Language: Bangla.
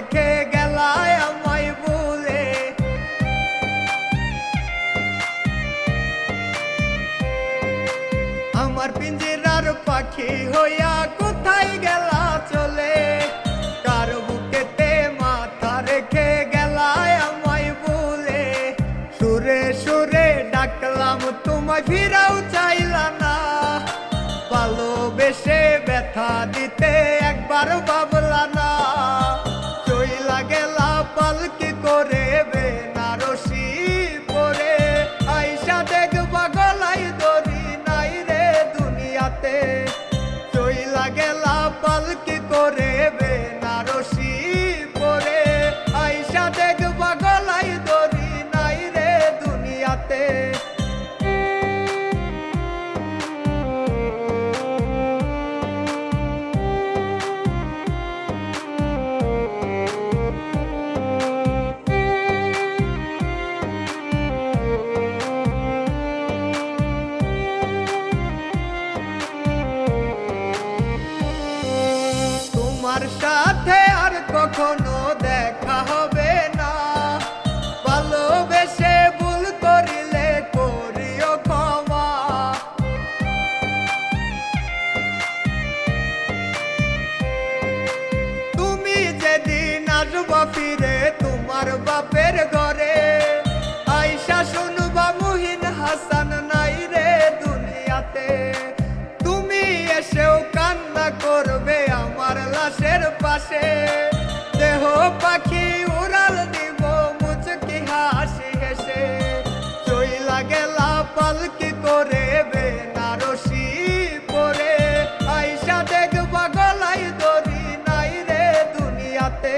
রেখে গেলায় আমায় ভুলে। আমার পিঞ্জিরার পাখি হইয়া কোথায় গেলা চলে, কার বুকেতে মাথা রেখে গেলায় আমায় ভুলে। সুরে সুরে ডাকলাম তোমায় ফিরাও চাইলা না, ভালোবেসে ব্যথা দিতে একবার ভাবলা না। চইলা গেলা পালকি করে বেনারসি পরে, আইসা দেখবা গলায় দড়ি নাই রে দুনিয়াতে। চইলা গেলা পালকি করে বেনারসি পরে, আইসা দেখবা গলায় দড়ি নাই রে দুনিয়াতে। তোমার সাথে আর কখনো দেখা হবে না, ভালোবেসে ভুল করিলে করিও ক্ষমা। তুমি যেদিন আসবা ফিরে তোমার বাপের ঘরে, আইসা শুনবা মুহিন হাসান নাই রে দুনিয়াতে। তুমি এসেও কান্না করবে আমার লাশের পাশে, দেহ পাখি উড়াল দিব মুচকি হাসি হেসে। চইলা গেলা পালকি করে বেনারসি পরে, আইসা দেখবা গলায় দড়ি নাই রে দুনিয়াতে।